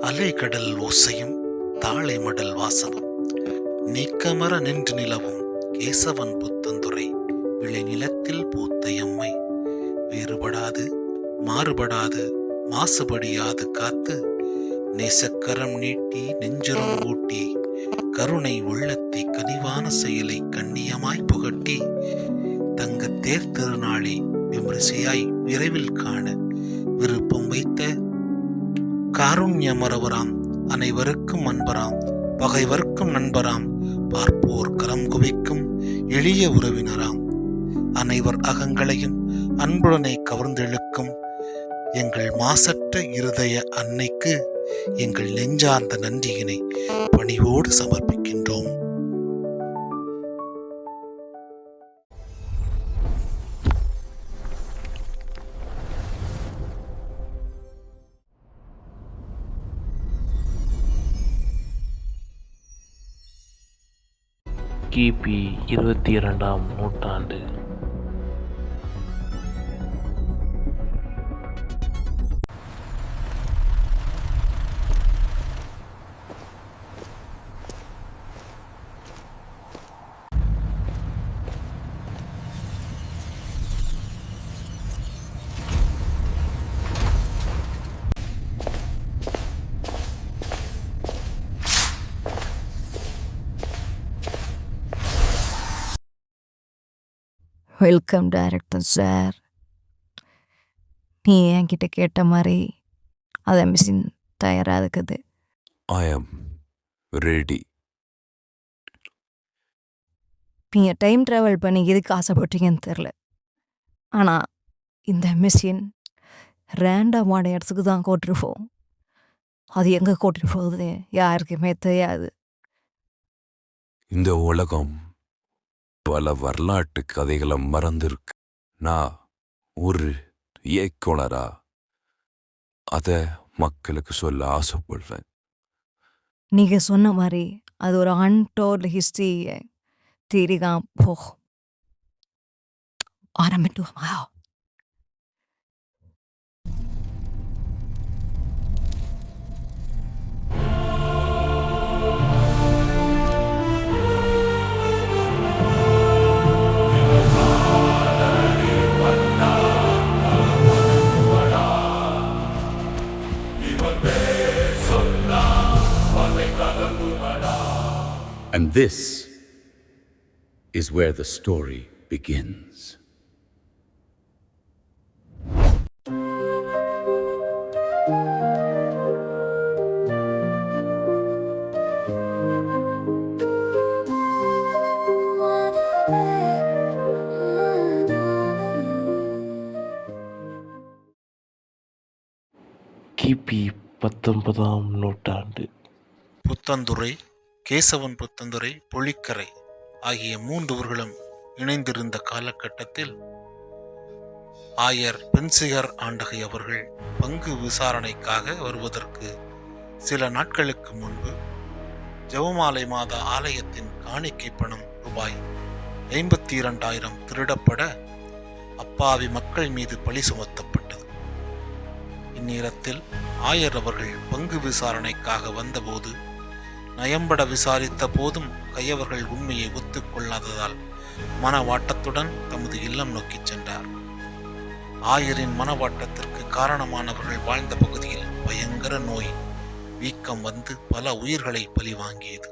அலைகடல் ஓசையும் தாழை மடல் வாசமும் நீக்கமர நின்று நிலவும் கேசவன் புத்தந்துரை விளைநிலத்தில் பூத்த எம்மை வேறுபடாது மாறுபடாது மாசுபடியாது காத்து நேசக்கரம் நீட்டி நெஞ்சுரம் ஊட்டி கருணை உள்ளத்தை கனிவான செயலை கண்ணியமாய் புகட்டி தங்கத் தேர் திருநாளை விமரிசையாய் விரைவில் காண விருப்பம் வைத்த காருண்யமரவராம் அனைவருக்கும் அன்பராம் பகைவர்க்கும் நண்பராம் பார்ப்போர் கரம் குவிக்கும் எளிய உறவினராம் அனைவர் அகங்களையும் அன்புடனே கவர்ந்தெழுக்கும் எங்கள் மாசற்ற இருதய அன்னைக்கு எங்கள் நெஞ்சார்ந்த நன்றியினை பணிவோடு சமர்ப்பிக்கின்றோம். கிபி 22ஆம் நூற்றாண்டு. Welcome director sir. நீ என்கிட்ட கேட்ட மாதிரி அதை மிஷின் தயாராக இருக்குது. I am ready. நீங்கள் டைம் ட்ராவல் பண்ணி எதுக்கு ஆசைப்பட்டீங்கன்னு தெரில. ஆனால் இந்த மிஷின் ரேண்டமான இடத்துக்கு தான் கூட்டிட்டு போகும். அது எங்கே கூட்டிட்டு போகுது யாருக்குமே தெரியாது. இந்த உலகம் பல வரலாற்று கதைகளை மறந்துருக்கு. நான் ஒரு இயக்குனரா அதை மக்களுக்கு சொல்ல ஆசைப்படுவேன். நீங்கள் சொன்ன மாதிரி அது ஒரு அன்டோல்டு ஹிஸ்ட்ரியை தீரிதான் போகும். ஆரம்பிட்டுமா? And this is where the story begins. கிபி 19ஆம் நூற்றாண்டு. புத்தந்துரை, கேசவன் புத்தந்துரை, பொழிக்கரை ஆகிய 3 ஊர்களும் இணைந்திருந்த காலகட்டத்தில் ஆயர் பென்சிகர் ஆண்டகை அவர்கள் பங்கு விசாரணைக்காக வருவதற்கு சில நாட்களுக்கு முன்பு ஜெபமாலை மாதா ஆலயத்தின் காணிக்கை பணம் ரூபாய் 52,000 திருடப்பட அப்பாவி மக்கள் மீது பழி சுமத்தப்பட்டது. இந்நேரத்தில் ஆயர் அவர்கள் பங்கு விசாரணைக்காக வந்தபோது நயம்பட விசாரித்த போதும் கையவர்கள் உண்மையை ஒத்துக்கொள்ளாததால் மனவாட்டத்துடன் தமது இல்லம் நோக்கிச் சென்றார். ஆயரின் மனவாட்டத்திற்கு காரணமானவர்கள் வாழ்ந்த பகுதியில் பயங்கர நோய் வீக்கம் வந்து பல உயிர்களை பலி வாங்கியது.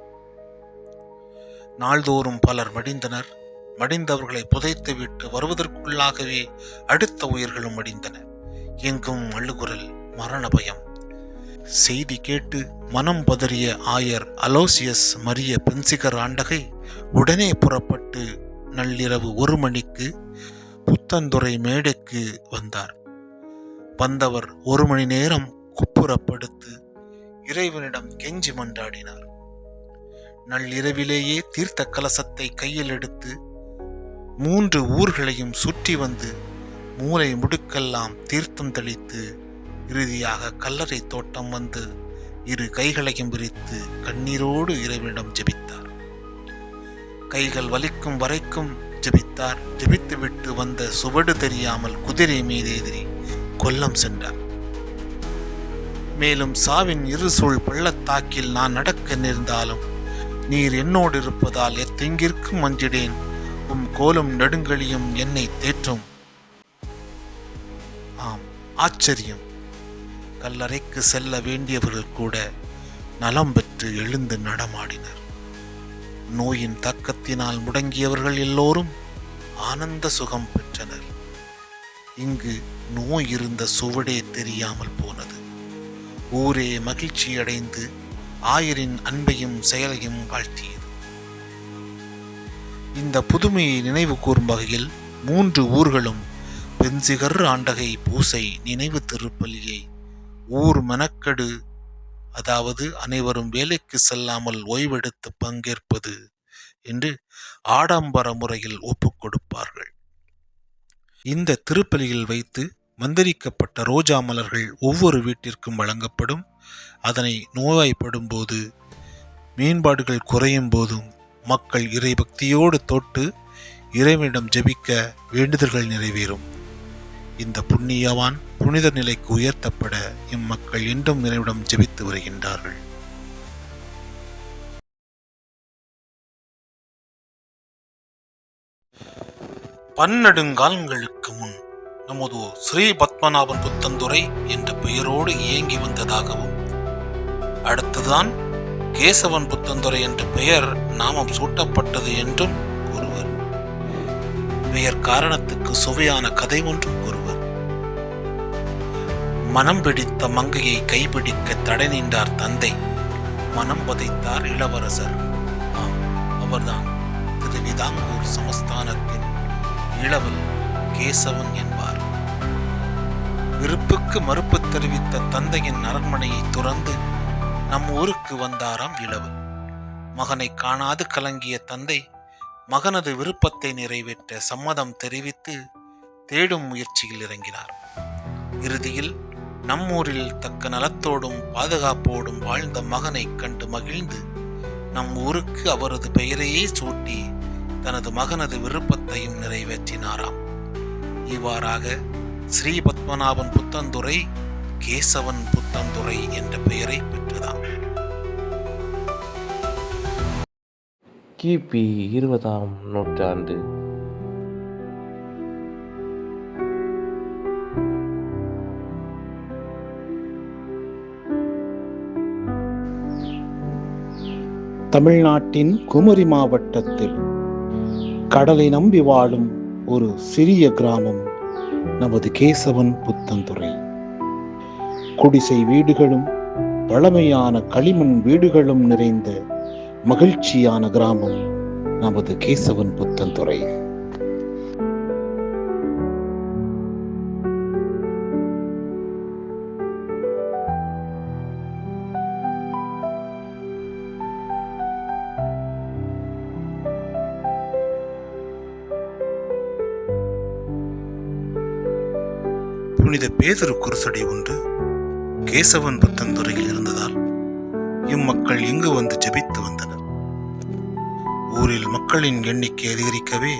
நாள்தோறும் பலர் மடிந்தனர். மடிந்தவர்களை புதைத்துவிட்டு வருவதற்குள்ளாகவே அடுத்த உயிர்களும் மடிந்தன. எங்கும் அழுகுரல், மரண பயம். செய்தி கேட்டு மனம் பதறிய ஆயர் அலோசியஸ் மரிய பென்சிகர் ஆண்டகை உடனே புறப்பட்டு நள்ளிரவு 1 மணிக்கு புத்தந்துரை மேடைக்கு வந்தார். வந்தவர் 1 மணி நேரம் குப்புறப்படுத்து இறைவனிடம் கெஞ்சி மன்றாடினார். நள்ளிரவிலேயே தீர்த்த கலசத்தை கையில் எடுத்து 3 ஊர்களையும் சுற்றி வந்து மூலை முடுக்கெல்லாம் தீர்த்தம் தெளித்து இறுதியாக கல்லறை தோட்டம் வந்து 2 கைகளையும் விரித்து கண்ணீரோடு இறைவனிடம் ஜெபித்தார். கைகள் வலிக்கும் வரைக்கும் ஜெபித்தார். ஜெபித்துவிட்டு வந்த சுவடு தெரியாமல் குதிரை மீது எதிரி கொல்லம் சென்றார். மேலும் சாவின் இருசூழ் பள்ளத்தாக்கில் நான் நடக்க நேர்ந்தாலும் நீர் என்னோடு இருப்பதால் எத்தெங்கிற்கும் அஞ்சிடேன். கோலும் நெடுங்கலியும் என்னை தேற்றும். ஆம், ஆச்சரியம். கல்லறைக்கு செல்ல வேண்டியவர்கள் கூட நலம் பெற்று எழுந்து நடமாடினர். நோயின் தாக்கத்தினால் முடங்கியவர்கள் எல்லோரும் ஆனந்த சுகம் பெற்றனர். இங்கு நோய் இருந்த சுவடே தெரியாமல் போனது. ஊரே மகிழ்ச்சியடைந்து ஆயரின் அன்பையும் செயலையும் வாழ்த்தியது. இந்த புதுமையை நினைவு கூறும் வகையில் 3 ஊர்களும் பென்சிகர் ஆண்டகை பூசை நினைவு திருப்பலியை ஊர் மெனக்கெடு, அதாவது அனைவரும் வேலைக்கு செல்லாமல் ஓய்வெடுத்து பங்கேற்பது என்று ஆடம்பர முறையில் ஒப்புக் கொடுப்பார்கள். இந்த திருப்பலியில் வைத்து மந்திரிக்கப்பட்ட ரோஜா மலர்கள் ஒவ்வொரு வீட்டிற்கும் வழங்கப்படும். அதனை நோய்வாய்ப்படும் போது, மேம்பாடுகள் குறையும் போதும் மக்கள் இறைபக்தியோடு தொட்டு இறைவனிடம் ஜெபிக்க வேண்டுதல்கள் நிறைவேறும். இந்த புண்ணியவான் புனித நிலைக்கு உயர்த்தப்பட இம்மக்கள் இன்றும் இறைவனிடம் ஜெபித்து வருகின்றார்கள். பன்னெடுங்காலங்களுக்கு முன் நமது ஸ்ரீ பத்மநாபன் புத்தந்துறை என்ற பெயரோடு இயங்கி வந்ததாகவும், அடுத்துதான் கேசவன் புத்தந்துறை என்ற பெயர் நாமம் சூட்டப்பட்டது என்றும் கூறுவர். பெயர் காரணத்துக்கு சுவையான கதை ஒன்றும் கூறுவர். மனம் பிடித்த மங்கையை கைப்பிடிக்க தடை நின்றார் தந்தை, மனம் பதைத்தார் இளவரசர். அவர்தான் திருவிதாங்கூர் சமஸ்தானத்தின் இளவல் கேசவன் என்பார். விருப்புக்கு மறுப்பு தெரிவித்த தந்தையின் அரண்மனையை துறந்து நம் ஊருக்கு வந்தாராம் இளவல். மகனை காணாது கலங்கிய தந்தை மகனது விருப்பத்தை நிறைவேற்ற சம்மதம் தெரிவித்து தேடும் முயற்சியில் இறங்கினார். இறுதியில் நம்மூரில் தக்க நலத்தோடும் பாதுகாப்போடும் வாழ்ந்த மகனை கண்டு மகிழ்ந்து நம் ஊருக்கு அவரது பெயரையே சூட்டி தனது மகனது விருப்பத்தையும் நிறைவேற்றினாராம். இவ்வாறாக ஸ்ரீ பத்மநாபன் புத்தந்துறை கேசவன் புத்தந்துறை என்ற பெயரை பெற்றதாம். கிபி 20ஆம் நூற்றாண்டு. தமிழ்நாட்டின் குமரி மாவட்டத்தில் கடலை நம்பி வாழும் ஒரு சிறிய கிராமம் நமது கேசவன் புத்தந்துறை. குடிசை வீடுகளும் பழமையான களிமண் வீடுகளும் நிறைந்த மகிழ்ச்சியான கிராமம் நமது கேசவன் புத்தந்துறை. புனித பேதுரு குருசடி ஒன்று கேசவன் புத்தந்துறையில் இருந்ததால் இம்மக்கள் இங்கு வந்து ஜெபித்து வந்தனர். ஊரில் மக்களின் எண்ணிக்கை அதிகரிக்கவே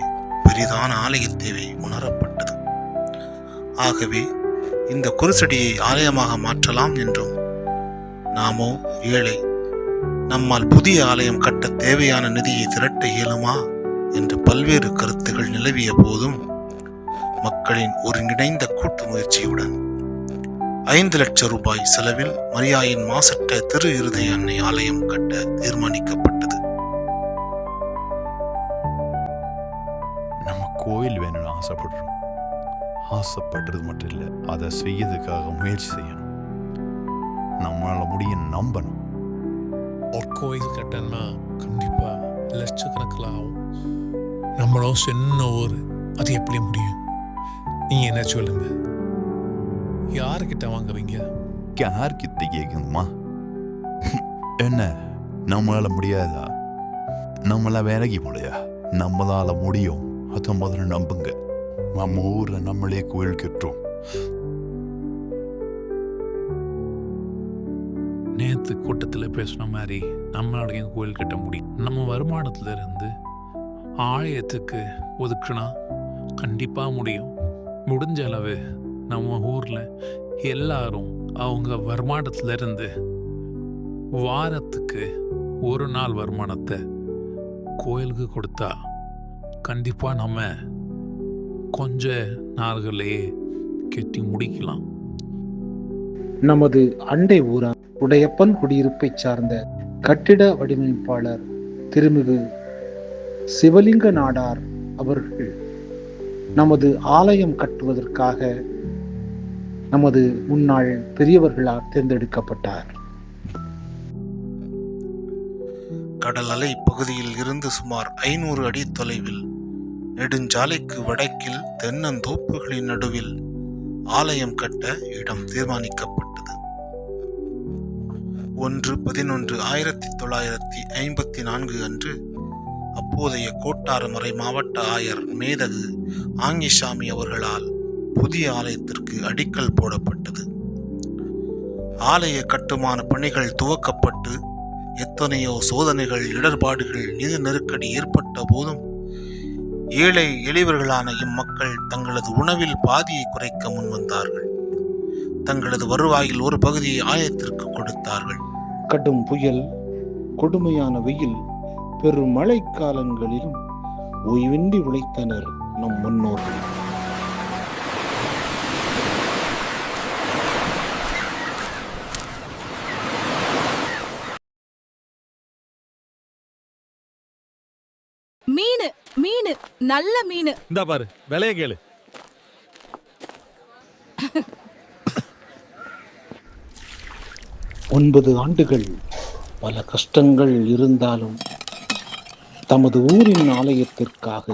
பெரிதான ஆலய தேவை உணரப்பட்டது. ஆகவே இந்த குருசடியை ஆலயமாக மாற்றலாம் என்றும், நாமோ ஏழை, நம்மால் புதிய ஆலயம் கட்ட தேவையான நிதியை திரட்ட இயலுமா என்று பல்வேறு கருத்துகள் நிலவிய போதும் மக்களின் ஒருங்கிணைந்த கூட்டு முயற்சியுடன் 5 லட்சம் ரூபாய் செலவில் மரியாயின் மாசற்ற திரு இருதய அன்னை ஆலயம் கட்ட தீர்மானிக்கப்பட்டது. நம்ம கோயில் வேணும்னு ஆசைப்படுறோம். ஆசைப்படுறது மட்டும் இல்லை, அதை செய்யறதுக்காக முயற்சி செய்யணும். நம்மளால முடியும், நம்பணும். ஒரு கோயில் கட்டணும்னா கண்டிப்பா லட்சக்கணக்கில் ஆகும். நம்மளும் சின்ன ஊர், அது எப்படி முடியும்? நீங்க என்ன சொல்லுங்க, யாருக்கிட்ட வாங்குறீங்க? யார்கிட்ட கேட்கணுமா? என்ன நம்மளால முடியாதா? நம்மள வேலைக்கு போலையா? நம்மளால முடியும், அதை முதல்ல நம்புங்க. நம்ம ஊர்ல நம்மளே கோயில் கட்டுறோம். நேற்று கூட்டத்தில் பேசுன மாதிரி நம்மளாலையும் கோயில் கட்ட முடியும். நம்ம வருமானத்துல இருந்து ஆலயத்துக்கு ஒதுக்குனா கண்டிப்பா முடியும். முடிஞ்ச அளவு நம்ம ஊர்ல எல்லாரும் அவங்க வருமானத்திலிருந்து வாரத்துக்கு ஒரு நாள் வருமானத்தை கோயிலுக்கு கொடுத்தா கண்டிப்பா நம்ம கொஞ்ச நாள்களே கெட்டி முடிக்கலாம். நமது அண்டை ஊரா உடையப்பன் குடியிருப்பை சார்ந்த கட்டிட வடிவமைப்பாளர் திருமிகு சிவலிங்க நாடார் அவர்கள் நமது ஆலயம் கட்டுவதற்காக நமது முன்னாள் பெரியவர்களால் தேர்ந்தெடுக்கப்பட்டார். கடல் அலை பகுதியில் இருந்து சுமார் 500 அடி தொலைவில் நெடுஞ்சாலைக்கு வடக்கில் தென்னந்தோப்புகளின் நடுவில் ஆலயம் கட்ட இடம் தீர்மானிக்கப்பட்டது. 1/11/1954 அன்று அப்போதைய கோட்டாரமறை மாவட்ட ஆயர் மேதகு ஆங்கிசாமி அவர்களால் புதிய ஆலயத்திற்கு அடிக்கல் போடப்பட்டது. ஆலய கட்டுமான பணிகள் துவக்கப்பட்டு எத்தனையோ சோதனைகள், இடர்பாடுகள், நிதி நெருக்கடி ஏற்பட்ட போதும் ஏழை எளியவர்களான இம்மக்கள் தங்களது உணவில் பாதியை குறைக்க முன்வந்தார்கள். தங்களது வருவாயில் ஒரு பகுதியை ஆலயத்திற்கு கொடுத்தார்கள். கடும் புயல், கொடுமையான வெயில், பெரும் மழை காலங்களிலும் ஓய்வின்றி உழைத்தனர் நம் முன்னோர்கள். மீனு மீனு நல்ல மீனு. இந்த பாரு, விலைய கேளு. ஒன்பது ஆண்டுகள் பல கஷ்டங்கள் இருந்தாலும் தமது ஊரின் ஆலயத்திற்காக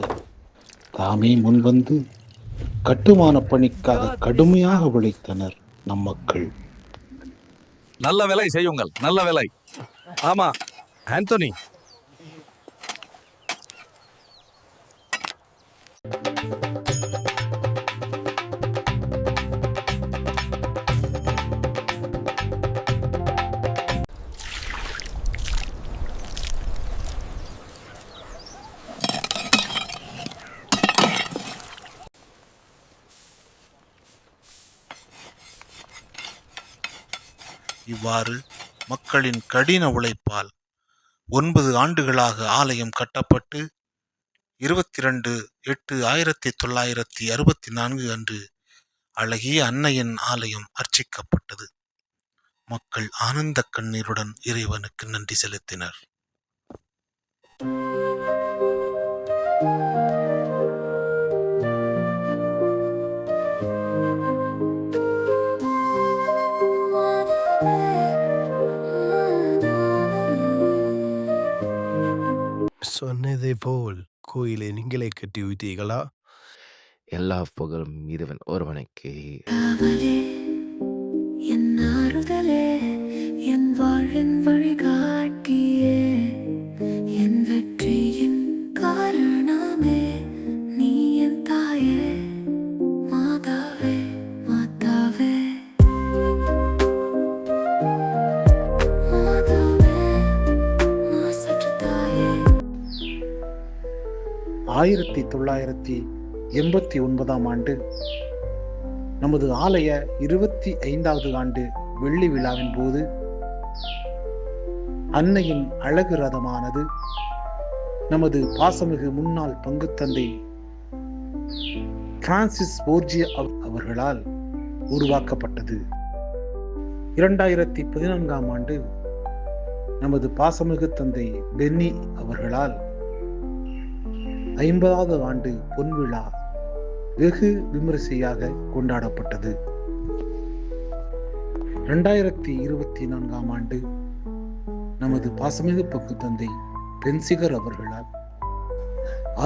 தாமே முன்வந்து கட்டுமான பணிக்காக கடுமையாக உழைத்தனர் நம் மக்கள். நல்ல விலை செய்யுங்கள், நல்ல விலை. ஆமா ஆண்டனி, இவ்வாறு மக்களின் கடின உழைப்பால் 9 ஆண்டுகளாக ஆலயம் கட்டப்பட்டு 22/8/1964 அன்று அழகிய அன்னையின் ஆலயம் அர்ச்சிக்கப்பட்டது. மக்கள் ஆனந்த கண்ணீருடன் இறைவனுக்கு நன்றி செலுத்தினர். சொன்னதை போல் கோயிலை நீங்களே கட்டி வைத்தீர்களா? எல்லா புகழும் இறைவன் ஒருவனுக்கு. என் ஆறுதலே, என் வாழ்வின் வழிகாட்டியே, என் வெற்றியின் காரணமே, நீ என் தாயே, மாதாவே, மாதாவே, மாதாவே, மாசற்ற தாயே. 1989 ஆண்டு நமது ஆலய 25வது ஆண்டு வெள்ளி விழாவின் போது அன்னையின் அழகு ரதமானது நமது பாசமிகு முன்னாள் பங்குத்தந்தை பிரான்சிஸ் போர்ஜியா அவர்களால் உருவாக்கப்பட்டது. 2014 ஆண்டு நமது பாசமிகு தந்தை பென்னி அவர்களால் 50வது ஆண்டு பொன்விழா வெகு விமரிசையாக கொண்டாடப்பட்டது. 2024 ஆண்டு நமது பாசமிகு பங்கு தந்தை பென்சிகர் அவர்களால்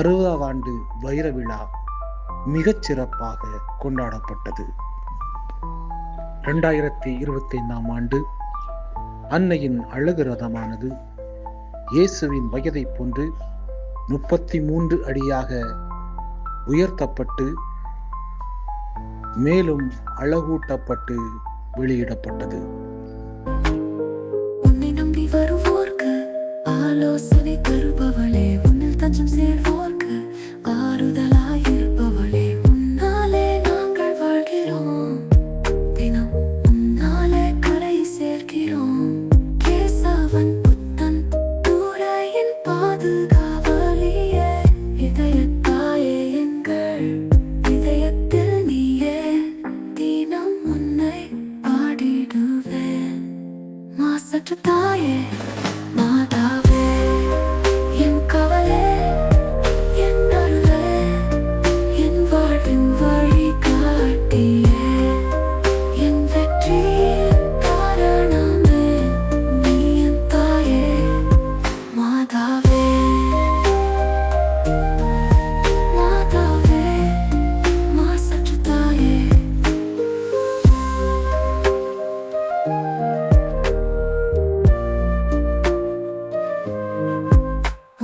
60வது ஆண்டு வைர விழா மிகச் சிறப்பாக கொண்டாடப்பட்டது. 2025 ஆண்டு அன்னையின் அழகு ரதமானது இயேசுவின் வயதை போன்று 33 அடியாக உயர்த்தப்பட்டு மேலும் அழகூட்டப்பட்டு வெளியிடப்பட்டது. உன்னை நம்பி வருவோர்க்கு ஆலோசனை தருபவளே, உன்னில் தஞ்சம் சேர்வோர்க்கு ஆறுதலாயிருப்பவளே, உன்னாலே நாங்கள் வாழ்கிறோம் தினம் சற்று தாயே மாதாவே என் கவலை என் அருளே என் வாழ்வின் வழி காட்டியே என் வெற்றியின் காரணமே நீ என் தாயே மாதாவே மாதாவே மா சற்று தாயே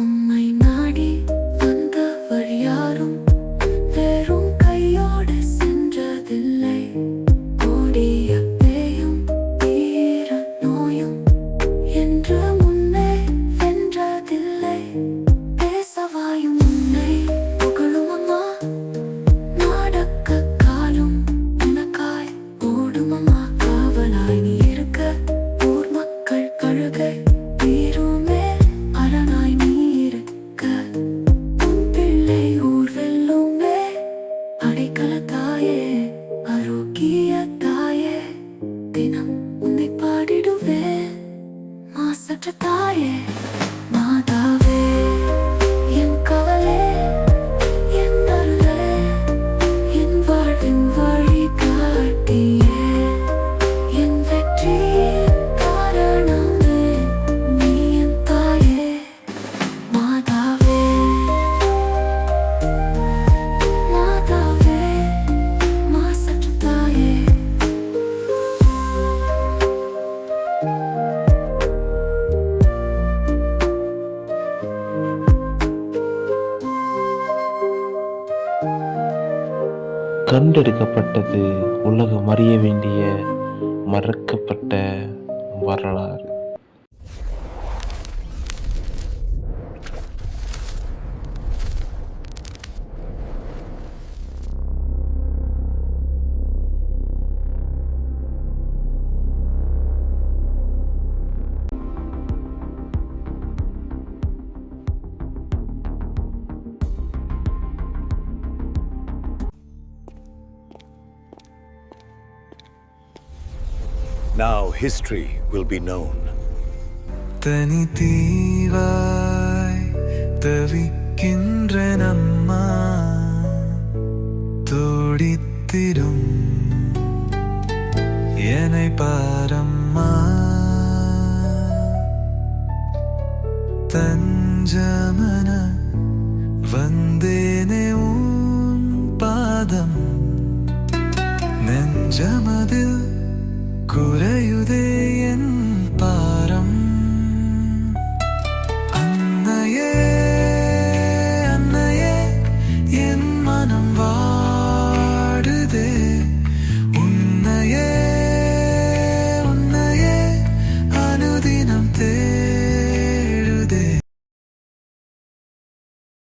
உம்மை நாடி வந்தவர் யாரும் வெறும் கையோடு சென்றதில்லை கொடிய பேயும் தீர நோயும் என்று முன்னே வென்றதில்லை பேசவாயும் உன்னை புகழும் அம்மா நாடக்க காலும் உனக்காய் ஓடும் அம்மா காவலாய் நீ இருக்க ஊர் மக்கள் கழுகை தீருமே அரணாய் நீ இருக்க உன் பிள்ளை ஊர் வெல்லுமே அடைக்கல தாயே ஆரோக்கிய தாயே தினம் உன்னை பாடிடுவேன் மாசற்ற தாயே மாதாவே என் கவலை என் அருளே என் வாழ்வின் வழி காட்டியே என் வெற்றியின் காரணமே நீ என் தாயே மாதாவே மாதாவே மாசற்ற தாயே கண்டெடுக்கப்பட்டது உலகம் அறிய வேண்டிய மறக்கப்பட்ட வரலாறு. Now history will be known. தனி தீவாய் தவிக்கின்ற நம்மா துடித்திடும் என்னை பாரம்மா தஞ்சமன வந்தேனே உன் பாதம் நெஞ்சமதில் குறையுதே